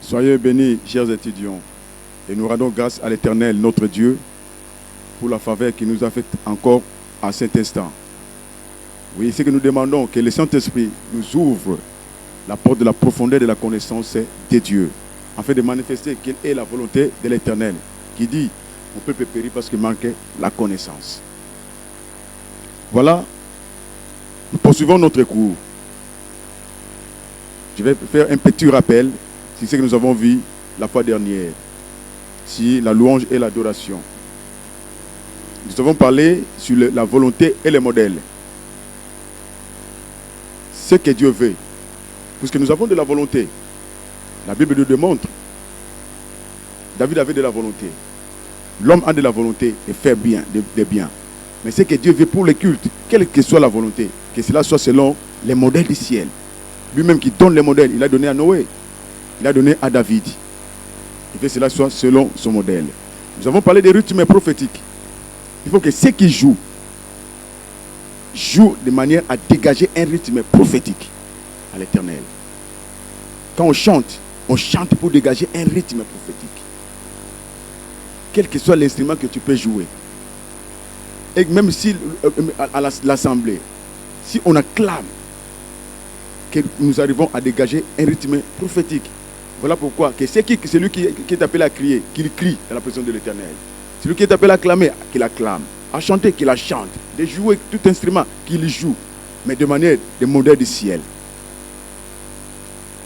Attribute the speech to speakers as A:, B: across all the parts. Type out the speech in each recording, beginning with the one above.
A: Soyez bénis, chers étudiants, et nous rendons grâce à l'Éternel, notre Dieu, pour la faveur qu'il nous a faite encore à cet instant. Oui, c'est que nous demandons que le Saint-Esprit nous ouvre la porte de la profondeur de la connaissance de Dieu, afin de manifester quelle est la volonté de l'Éternel, qui dit, mon peuple périt parce qu'il manquait la connaissance. Voilà, nous poursuivons notre cours. Je vais faire un petit rappel sur ce que nous avons vu la fois dernière, sur la louange et l'adoration. Nous avons parlé sur la volonté et les modèles. Ce que Dieu veut. Puisque nous avons de la volonté. La Bible nous démontre. David avait de la volonté. L'homme a de la volonté de faire bien, de bien. Mais ce que Dieu veut pour le culte, quelle que soit la volonté, que cela soit selon les modèles du ciel. Lui-même qui donne les modèles, il a donné à Noé. Il a donné à David. Il veut que cela soit selon son modèle. Nous avons parlé des rythmes prophétiques. Il faut que ceux qui jouent de manière à dégager un rythme prophétique à l'Éternel. Quand on chante pour dégager un rythme prophétique. Quel que soit l'instrument que tu peux jouer. Et même si à l'assemblée, si on acclame, que nous arrivons à dégager un rythme prophétique. Voilà pourquoi que celui qui est appelé à crier, qu'il crie dans la présence de l'Éternel. Celui qui est appelé à acclamer, qu'il acclame. À chanter, qu'il la chante. De jouer tout instrument, qu'il joue. Mais de manière, des modèles du ciel.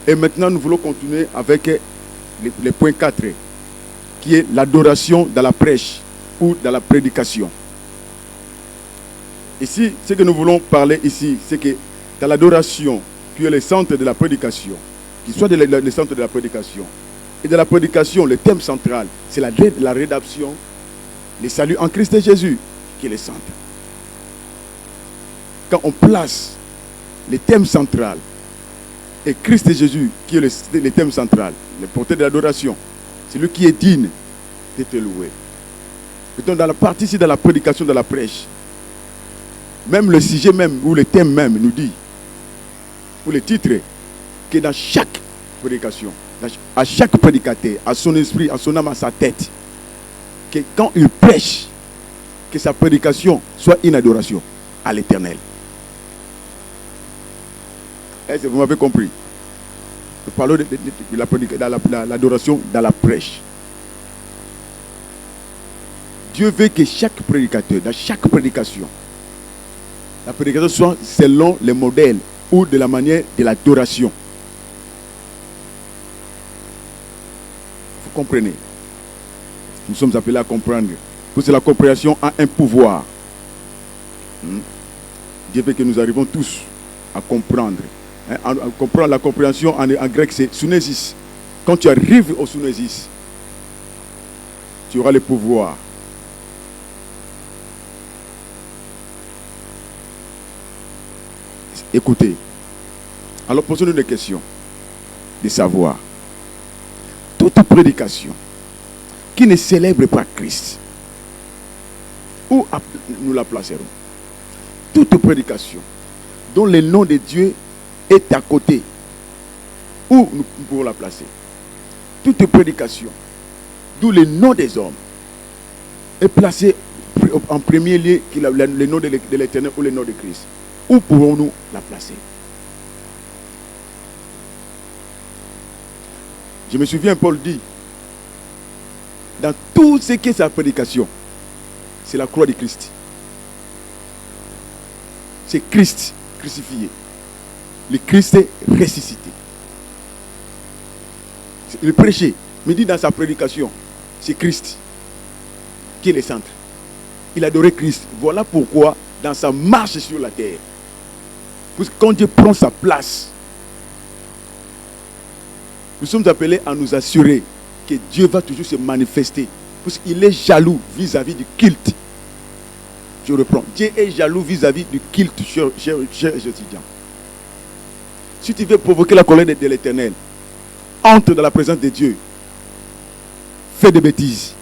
A: Et maintenant, nous voulons continuer avec le point 4, qui est l'adoration dans la prêche ou dans la prédication. Ici, ce que nous voulons parler ici, c'est que dans l'adoration, qui est le centre de la prédication, qui soit le centre de la prédication, et de la prédication, le thème central, c'est la rédemption, le salut en Christ Jésus, qui est le centre. Quand on place le thème central, et Christ Jésus, qui est le thème central, le porteur de l'adoration, c'est lui qui est digne d'être loué. Et donc dans la partie ici, dans la prédication, dans la prêche, même le sujet même, ou le thème même, nous dit, ou le titre, que dans chaque prédication, à chaque prédicateur, à son esprit, à son âme, à sa tête, que quand il prêche, que sa prédication soit une adoration à l'Éternel. Est-ce que vous m'avez compris? Nous parlons de l'adoration dans la prêche. Dieu veut que chaque prédicateur, dans chaque prédication, la prédication soit selon les modèles ou de la manière de l'adoration. Vous comprenez? Nous sommes appelés à comprendre. Parce que la compréhension a un pouvoir. Dieu veut que nous arrivons tous à comprendre. À comprendre la compréhension en grec, c'est sunesis. Quand tu arrives au sunesis, tu auras le pouvoir. Écoutez. Alors posons-nous des questions. De savoir. Toute prédication qui ne célèbre pas Christ, où nous la placerons? Toute prédication dont le nom de Dieu est à côté, où nous pouvons la placer? Toute prédication d'où le nom des hommes est placé en premier lieu, le nom de l'Éternel ou le nom de Christ, où pouvons-nous la placer? Je me souviens, Paul dit, dans tout ce qui est sa prédication, c'est la croix de Christ. C'est Christ crucifié. Le Christ est ressuscité. Il prêchait, mais dit dans sa prédication, c'est Christ qui est le centre. Il adorait Christ. Voilà pourquoi, dans sa marche sur la terre, parce que quand Dieu prend sa place, nous sommes appelés à nous assurer que Dieu va toujours se manifester. Parce qu'il est jaloux vis-à-vis du culte. Je reprends. Dieu est jaloux vis-à-vis du culte, chers étudiants. Si tu veux provoquer la colère de l'Éternel, entre dans la présence de Dieu. Fais des bêtises.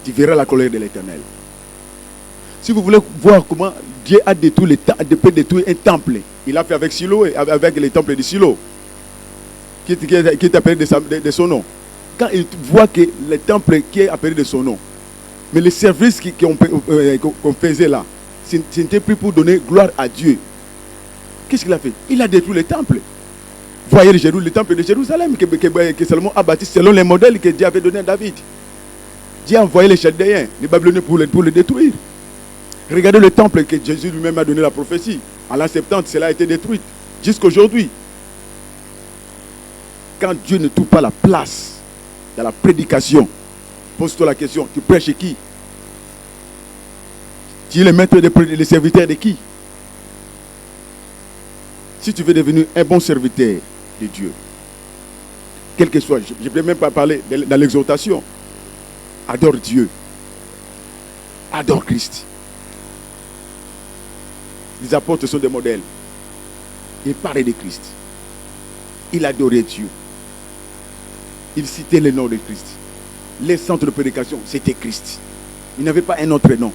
A: Tu verras la colère de l'Éternel. Si vous voulez voir comment Dieu a détruit un temple, il a fait avec Silo, avec les temples de Silo. qui est appelé de son nom. Quand il voit que le temple qui est appelé de son nom, mais les services qu'on faisait là, ce n'était plus pour donner gloire à Dieu. Qu'est-ce qu'il a fait? Il a détruit le temple. Voyez le temple de Jérusalem que Salomon a bâti selon les modèles que Dieu avait donné à David. Dieu a envoyé les Chaldéens, les Babyloniens pour le détruire. Regardez le temple que Jésus lui-même a donné la prophétie. En l'an 70, cela a été détruit. Jusqu'aujourd'hui. Quand Dieu ne trouve pas la place dans la prédication, pose-toi la question, tu prêches chez qui? Tu es le maître des serviteurs de qui? Si tu veux devenir un bon serviteur de Dieu, quel que soit, je ne peux même pas parler dans l'exhortation, adore Dieu, adore Christ. Les apôtres sont des modèles. Ils parlaient de Christ. Ils adoraient Dieu. Ils citaient le nom de Christ. Les centres de prédication, c'était Christ. Il n'avait pas un autre nom.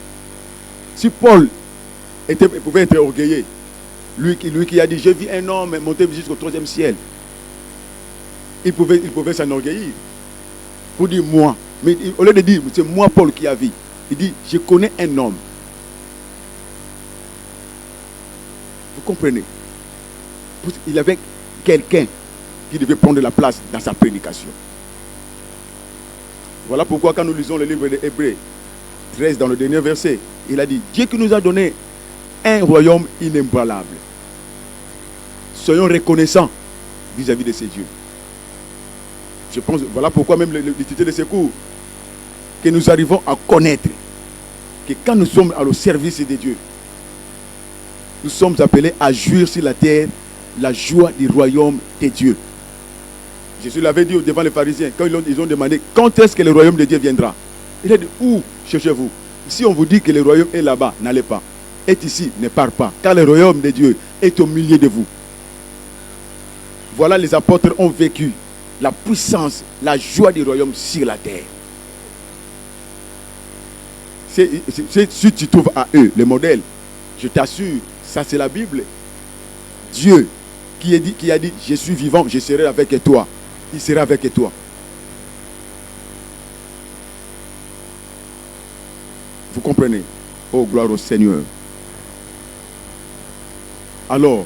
A: Si Paul pouvait être orgueilleux, lui qui a dit, j'ai vu un homme monter jusqu'au 3e ciel, il pouvait s'enorgueillir pour dire moi. Mais au lieu de dire, c'est moi Paul qui a vu, il dit, je connais un homme. Vous comprenez? Il avait quelqu'un qui devait prendre la place dans sa prédication. Voilà pourquoi quand nous lisons le livre d'Hébreux 13 dans le dernier verset, il a dit, Dieu qui nous a donné un royaume inébranlable. Soyons reconnaissants vis-à-vis de ces dieux. Je pense, voilà pourquoi même le titre de ce cours, que nous arrivons à connaître que quand nous sommes au service de Dieu, nous sommes appelés à jouir sur la terre la joie du royaume de Dieu. Jésus l'avait dit devant les pharisiens, quand ils ont demandé quand est-ce que le royaume de Dieu viendra. Il a dit, où cherchez-vous? Si on vous dit que le royaume est là-bas, n'allez pas. Est ici, ne part pas. Car le royaume de Dieu est au milieu de vous. Voilà, les apôtres ont vécu la puissance, la joie du royaume sur la terre. Si tu trouves à eux le modèle, je t'assure, ça c'est la Bible. Dieu qui a dit, je suis vivant, je serai avec toi. Il sera avec toi. Vous comprenez? Oh, gloire au Seigneur. Alors,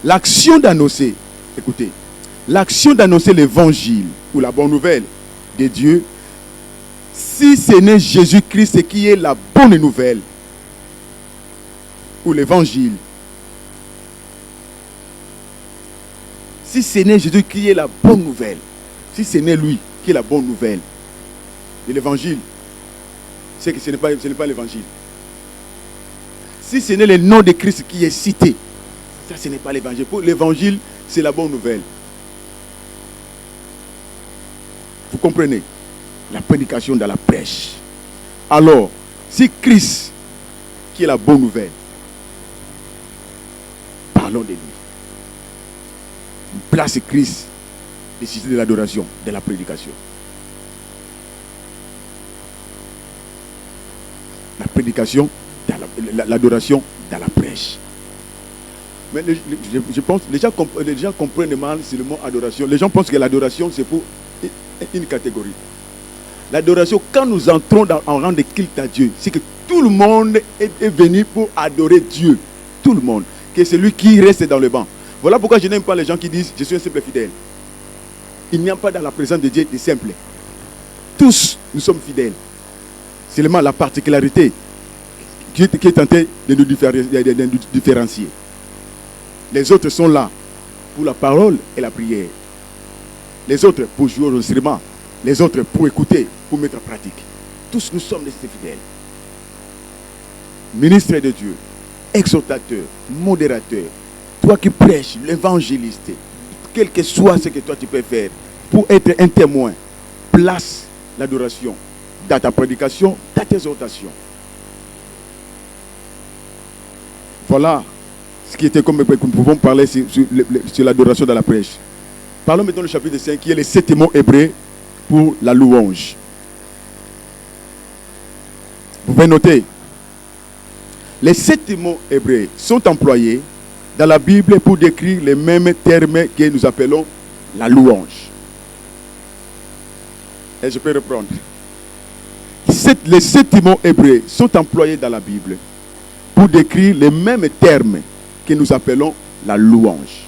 A: l'action d'annoncer, écoutez, l'action d'annoncer l'évangile ou la bonne nouvelle de Dieu, si ce n'est Jésus-Christ qui est la bonne nouvelle ou l'évangile, si ce n'est Jésus qui est la bonne nouvelle, si ce n'est lui qui est la bonne nouvelle de l'évangile, c'est que ce n'est pas l'évangile. Si ce n'est le nom de Christ qui est cité, ça ce n'est pas l'évangile. Pour l'évangile, c'est la bonne nouvelle. Vous comprenez? La prédication dans la prêche. Alors, si Christ qui est la bonne nouvelle, parlons de lui. Place Christ décider de l'adoration, de la prédication. La prédication, l'adoration dans la prêche. Mais je pense que les gens comprennent mal sur le mot adoration. Les gens pensent que l'adoration c'est pour une catégorie. L'adoration, quand nous entrons en rang de culte à Dieu, c'est que tout le monde est venu pour adorer Dieu. Tout le monde. Que c'est lui qui reste dans le banc. Voilà pourquoi je n'aime pas les gens qui disent je suis un simple fidèle. Il n'y a pas dans la présence de Dieu de simple. Tous nous sommes fidèles. C'est seulement la particularité qui est tentée de nous différencier. Les autres sont là pour la parole et la prière. Les autres pour jouer au instrument. Les autres pour écouter, pour mettre en pratique. Tous nous sommes des fidèles. Ministre de Dieu, exhortateur, modérateur, toi qui prêches, l'évangéliste, quel que soit ce que toi tu peux faire, pour être un témoin, place l'adoration dans ta prédication, dans tes exhortations. Voilà ce qui était comme nous pouvons parler sur l'adoration dans la prêche. Parlons maintenant du chapitre 5 qui est le 7e mot hébreu pour la louange. Vous pouvez noter. Les 7 mots hébreux sont employés dans la Bible pour décrire les mêmes termes que nous appelons la louange. Et je peux reprendre. Les 7 mots hébreux sont employés dans la Bible pour décrire les mêmes termes que nous appelons la louange.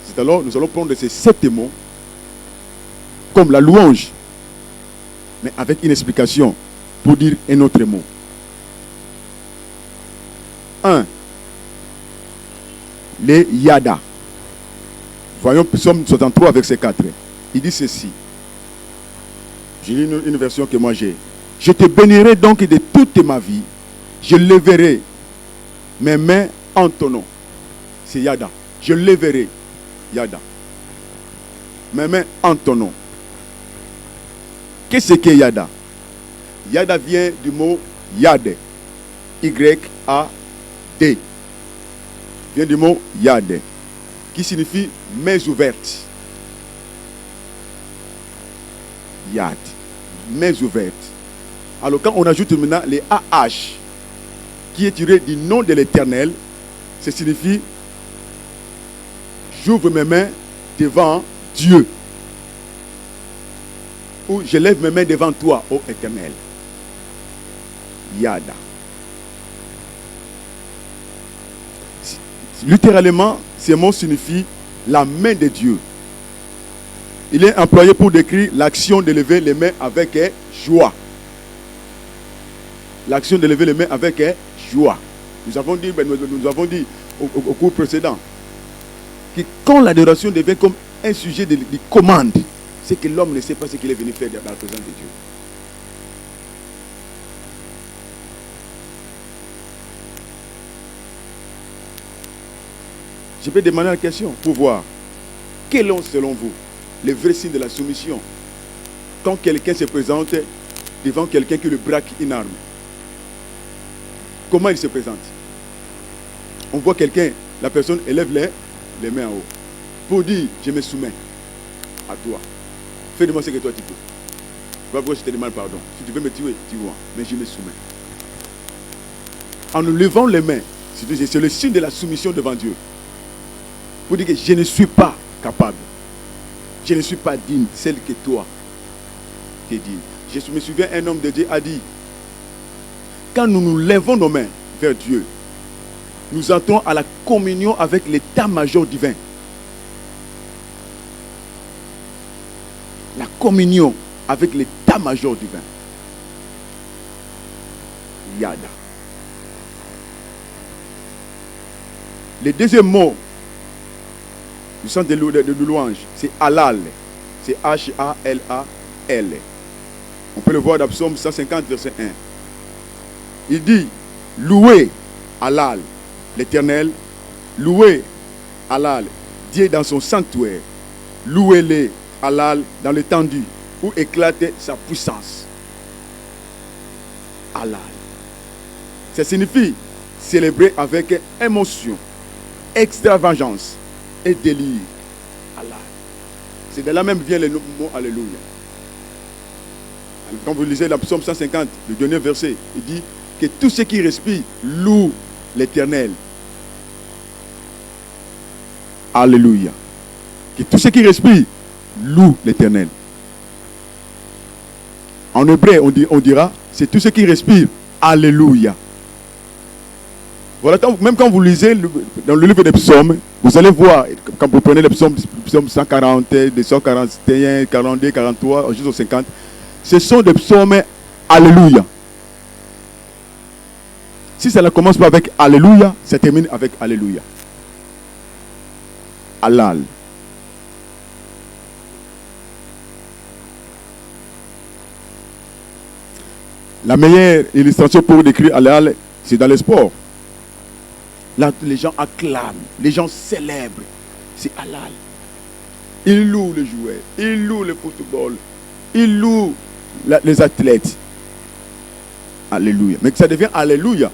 A: C'est alors nous allons prendre ces 7 mots comme la louange, mais avec une explication pour dire un autre mot. 1. Les yada. Voyons Psaume 63 avec ses 4. Il dit ceci. J'ai lu une version que moi j'ai. Je te bénirai donc de toute ma vie. Je lèverai mes mains en ton nom. C'est yada. Je lèverai. Yada. Mes mains en ton nom. Qu'est-ce que yada? Yada vient du mot yad. Y-A-D. Vient du mot yad. Qui signifie mains ouvertes. Yad. Mains ouvertes. Alors quand on ajoute maintenant les AH, qui est tiré du nom de l'Éternel, ça signifie j'ouvre mes mains devant Dieu. Ou je lève mes mains devant toi, ô Éternel. Yada. Littéralement, ces mots signifient la main de Dieu. Il est employé pour décrire l'action de lever les mains avec joie. L'action de lever les mains avec joie. Nous avons dit au cours précédent que quand l'adoration devient comme un sujet de commande, c'est que l'homme ne sait pas ce qu'il est venu faire dans la présence de Dieu. Je vais demander la question pour voir quels sont selon vous les vrais signes de la soumission quand quelqu'un se présente devant quelqu'un qui le braque une arme. Comment il se présente? On voit quelqu'un, la personne élève les mains en haut pour dire je me soumets à toi. Fais de moi ce que toi tu peux. Voilà pourquoi je te demande pardon. Si tu veux me tuer, tu vois, mais je me soumets. En nous levant les mains, c'est le signe de la soumission devant Dieu. Pour dire que je ne suis pas capable. Je ne suis pas digne, celle que toi tu es digne. Je me souviens, un homme de Dieu a dit, quand nous nous lèvons nos mains vers Dieu, nous entrons à la communion avec l'état-major divin. La communion avec l'état-major divin. Yada. Le deuxième mot du sens de louange, c'est halal. C'est H-A-L-A-L. On peut le voir dans Psaume 150, verset 1. Il dit, louez halal, l'Éternel, louez halal, Dieu dans son sanctuaire, louez-le halal dans l'étendue où éclate sa puissance. Halal. Ça signifie célébrer avec émotion, extravagance et délire. Allah. C'est de là même vient le mot Alléluia. Quand vous lisez la Psaume 150, le dernier verset, il dit que tout ce qui respire loue l'Éternel. Alléluia. Que tout ce qui respire loue l'Éternel. En hébreu, on dira, c'est tout ce qui respire. Alléluia. Voilà, même quand vous lisez dans le livre des psaumes, vous allez voir, quand vous prenez les psaumes 140, 241, 42, 43, jusqu'au 50, ce sont des psaumes Alléluia. Si ça ne commence pas avec Alléluia, ça termine avec Alléluia. Halal. La meilleure illustration pour décrire Halal, c'est dans le sport. Là, les gens acclament, les gens célèbrent. C'est halal. Ils louent les joueurs, ils louent le football, ils louent les athlètes. Alléluia. Mais ça devient Alléluia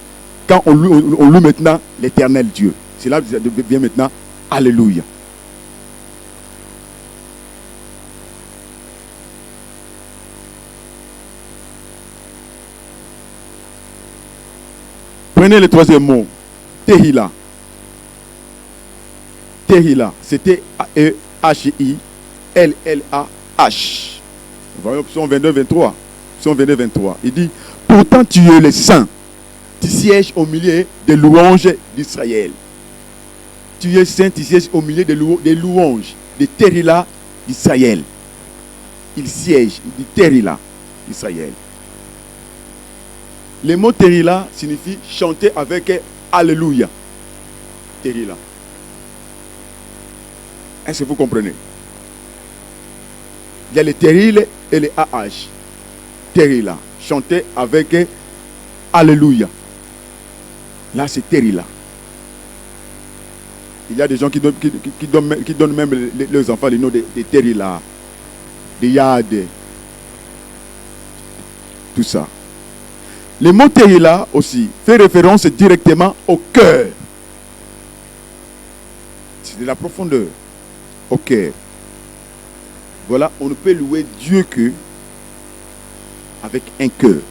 A: quand on loue maintenant l'Éternel Dieu. C'est là que ça devient maintenant Alléluia. Prenez le troisième mot. Tehila. Terrila, c'était A-E-H-I-L-L-A-H. Voyons psaume 22-23. Psaume 22-23. Il dit, pourtant tu es le saint. Tu sièges au milieu des louanges d'Israël. Tu es saint, tu sièges au milieu des louanges, des Terrila d'Israël. Il siège, il dit Terrila d'Israël. Le mot Terrila signifie chanter avec Alléluia. Terrila. Est-ce que vous comprenez? Il y a les Terril et les AH. Terrila. Chanter avec Alléluia. Là, c'est Terrila. Il y a des gens qui donnent même leurs enfants les noms de Terrila, de Yad, tout ça. Le mot Terrila aussi fait référence directement au cœur. C'est de la profondeur. Au cœur. Voilà, on ne peut louer Dieu que avec un cœur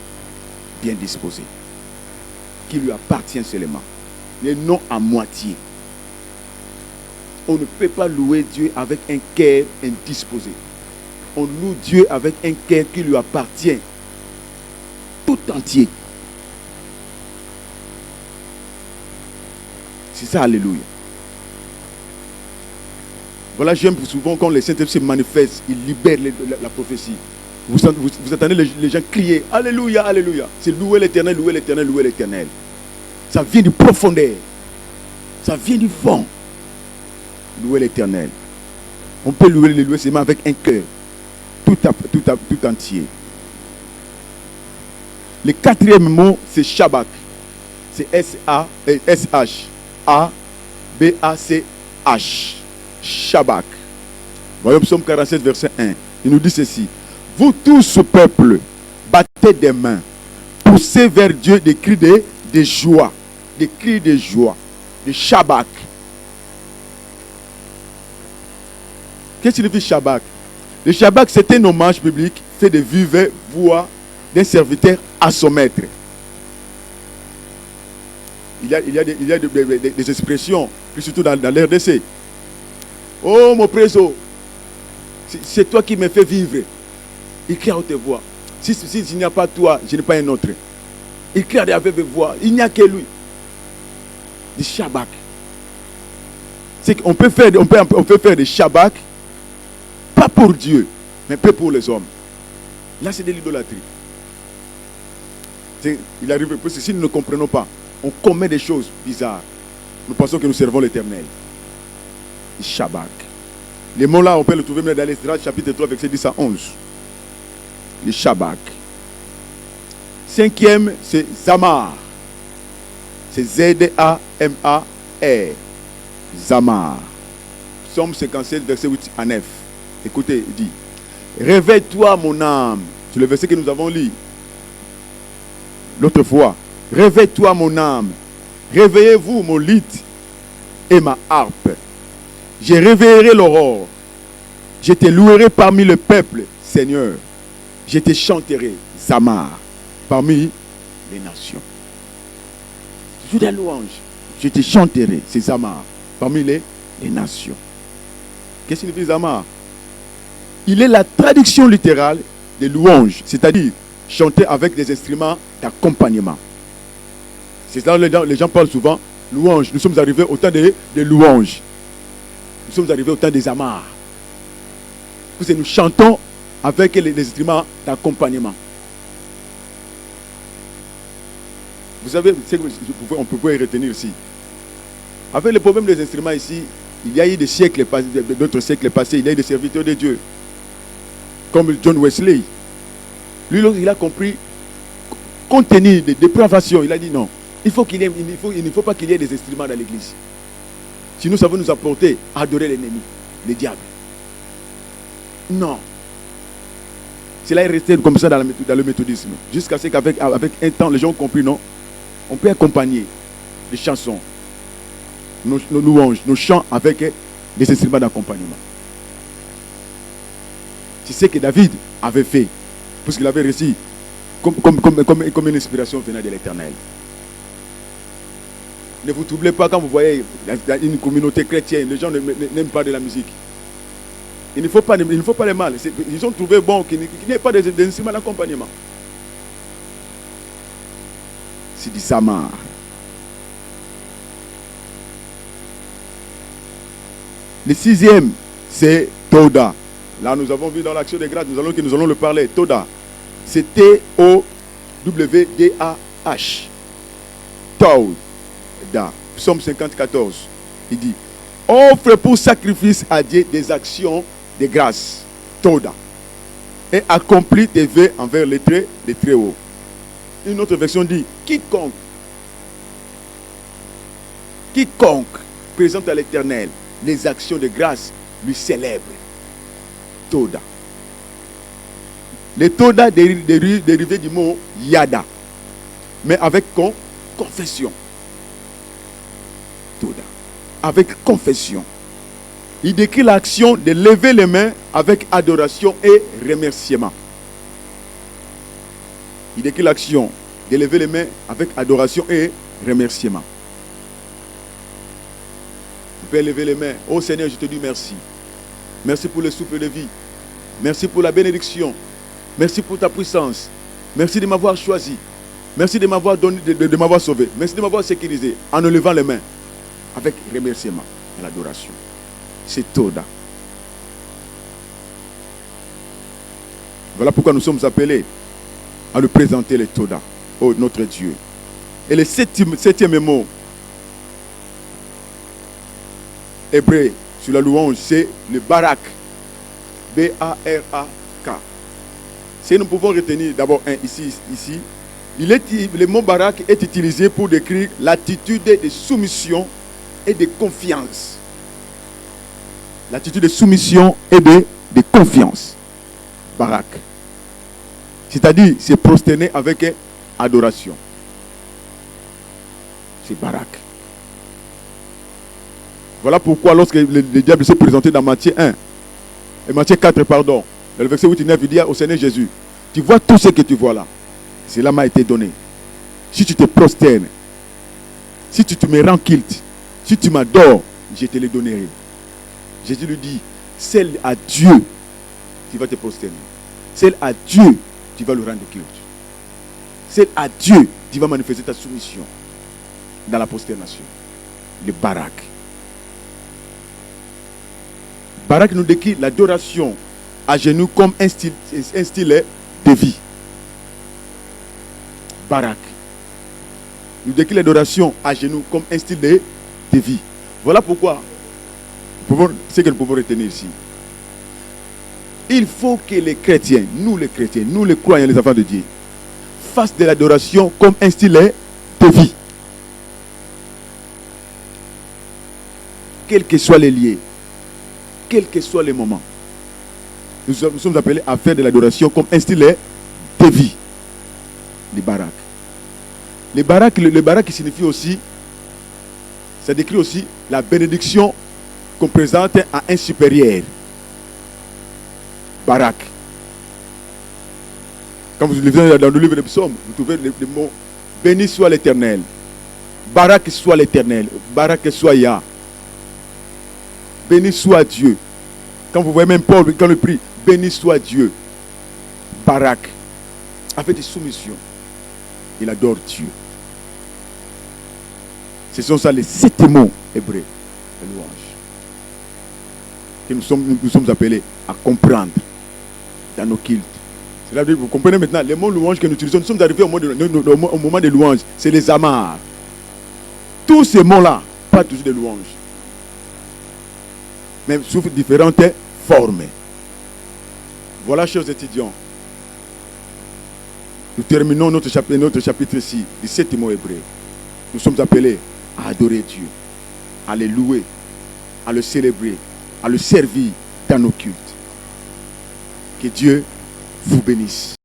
A: bien disposé, qui lui appartient seulement, et non à moitié. On ne peut pas louer Dieu avec un cœur indisposé. On loue Dieu avec un cœur qui lui appartient tout entier. C'est ça, alléluia. Voilà, j'aime souvent quand les Saint-Esprit se manifestent, ils libèrent la prophétie. Vous entendez les gens crier, alléluia, alléluia. C'est louer l'éternel, louer l'éternel, louer l'éternel. Ça vient du profondeur. Ça vient du fond. Louer l'éternel. On peut louer seulement avec un cœur. Tout entier. Le quatrième mot, c'est Shabak. C'est S-H-A-B-A-C-H. Shabak. Voyons psaume 47, verset 1. Il nous dit ceci. Vous tous, ce peuple, battez des mains. Poussez vers Dieu des cris de joie. Des cris de joie. De Shabak. Qu'est-ce que signifie Shabak? Le Shabak, c'est un hommage public fait de vive voix d'un serviteur à son maître. Il y a des expressions, plus surtout dans l'RDC. Oh mon préso, c'est toi qui me fais vivre. Il crie à haute voix. S'il n'y a pas toi, je n'ai pas un autre. Il crie à haute voix. Il n'y a que lui. Du Shabak. C'est qu'on peut faire, on peut faire des Shabak, pas pour Dieu, mais pas pour les hommes. Là, c'est de l'idolâtrie. Il arrive, parce que si nous ne comprenons pas, on commet des choses bizarres. Nous pensons que nous servons l'Éternel. Shabak. Les mots là, on peut le trouver dans l'Esdras chapitre 3, verset 10 à 11. Le Shabak. Cinquième, c'est Zamar. C'est Z-A-M-A-R. Zamar. Psaume 57, verset 8 à 9. Écoutez, il dit, réveille-toi mon âme. C'est le verset que nous avons lu l'autre fois. Réveille-toi mon âme. Réveillez-vous mon lyre et ma harpe. Je réveillerai l'aurore. Je te louerai parmi le peuple, Seigneur. Je te chanterai, Zamar, parmi les nations. Joue des louanges. Je te chanterai, c'est Zamar, parmi les nations. Qu'est-ce que signifie Zamar? Il est la traduction littérale des louanges, c'est-à-dire chanter avec des instruments d'accompagnement. C'est là que les gens parlent souvent, louanges. Nous sommes arrivés au temps des louanges. Nous sommes arrivés au temps des amars. Parce que nous chantons avec les instruments d'accompagnement. Vous savez, on peut y retenir ici. Avec le problème des instruments ici, il y a eu des siècles, d'autres siècles passés, il y a eu des serviteurs de Dieu. Comme John Wesley. Lui, il a compris, compte tenu des dépravations, il a dit non. Il ne faut pas qu'il y ait des instruments dans l'église. Si nous savons nous apporter à adorer l'ennemi, le diable. Non. Cela est resté comme ça dans le méthodisme. Jusqu'à ce qu'avec un temps, les gens ont compris, non. On peut accompagner les chansons, nos louanges, nos chants avec des instruments d'accompagnement. C'est ce que David avait fait. Parce qu'il avait réussi comme une inspiration venant de l'Éternel. Ne vous troublez pas quand vous voyez une communauté chrétienne, les gens n'aiment pas de la musique. Il ne faut pas les mal. Ils ont trouvé bon qu'il n'y ait pas d'instruments d'accompagnement. C'est du samar. Le 6e, c'est Toda. Là, nous avons vu dans l'action des grâces, nous allons le parler. Toda. C'est T-O-W-D-A-H. Toda. Psaume 54. Il dit, offre pour sacrifice à Dieu des actions de grâce. Toda. Et accomplis tes vœux envers les très hauts. Une autre version dit, quiconque présente à l'Éternel les actions de grâce lui célèbre. Toda. Les Toda dérivés du mot Yada, mais avec confession. Toda. Avec confession. Il décrit l'action de lever les mains avec adoration et remerciement. Il décrit l'action de lever les mains avec adoration et remerciement. Vous pouvez lever les mains. Oh Seigneur, je te dis merci. Merci pour le souffle de vie. Merci pour la bénédiction. Merci pour ta puissance. Merci de m'avoir choisi. Merci de m'avoir donné, de m'avoir sauvé. Merci de m'avoir sécurisé en levant les mains avec remerciement et l'adoration. C'est Toda. Voilà pourquoi nous sommes appelés à lui présenter les Toda, oh notre Dieu. Et le septième mot hébreu sur la louange, c'est le Barak. B-A-R-A-K. Si nous pouvons retenir d'abord ici. Le mot Barak est utilisé pour décrire l'attitude de soumission et de confiance. L'attitude de soumission et de confiance. Barak. C'est-à-dire, c'est prosterné avec adoration. C'est Barak. Voilà pourquoi lorsque le diable s'est présenté dans Matthieu 1, et Matthieu 4, pardon, dans le verset 8 et 9, il dit au Seigneur Jésus, tu vois tout ce que tu vois là. Cela m'a été donné. Si tu te prosternes, si tu te me rends culte, si tu m'adores, je te le donnerai. Jésus lui dit, celle à Dieu, tu vas te prosterner. Celle à Dieu, tu vas le rendre culte. Celle à Dieu, tu vas manifester ta soumission dans la prosternation. Le Barak. Barak nous décrit l'adoration à genoux comme un style de vie. Barak nous décrit l'adoration à genoux comme un style de vie. Voilà pourquoi, ce que nous pouvons retenir ici. Il faut que les chrétiens, nous les croyants, les enfants de Dieu, fassent de l'adoration comme un style de vie. Quels que soient les lieux, quels que soient les moments, nous sommes appelés à faire de l'adoration comme un style de vie. Les Barak. Le Barak qui signifie aussi, ça décrit aussi la bénédiction qu'on présente à un supérieur. Barak. Quand vous lisez dans le livre des psaumes, vous trouvez le mot béni soit l'Éternel. Barak soit l'Éternel. Barak soit Yah. Béni soit Dieu. Quand vous voyez même Paul, quand il prie, béni soit Dieu. Barak. Avec des soumissions. Il adore Dieu. Ce sont ça les 7 mots hébreux de louange que nous sommes appelés à comprendre dans nos cultes. C'est-à-dire, vous comprenez maintenant, les mots louange que nous utilisons, nous sommes arrivés au moment de louange, c'est les amars. Tous ces mots-là, pas toujours de louange, mais sous différentes formes. Voilà, chers étudiants. Nous terminons notre chapitre ici, 17 mots hébreux. Nous sommes appelés à adorer Dieu, à le louer, à le célébrer, à le servir dans nos cultes. Que Dieu vous bénisse.